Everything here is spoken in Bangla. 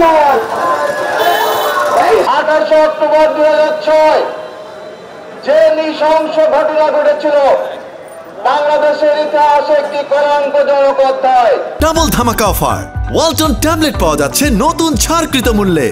বিচার। 28 অক্টোবর 2006 যে নৃশংস ঘটনা ঘটেছিল বাংলাদেশের ইতিহাসে একটি কলঙ্কজনক অধ্যায়। ডাবল ধামাকা অফার, ওয়ালটন ট্যাবলেট পাওয়া যাচ্ছে নতুন ছাড়কৃত মূল্যে।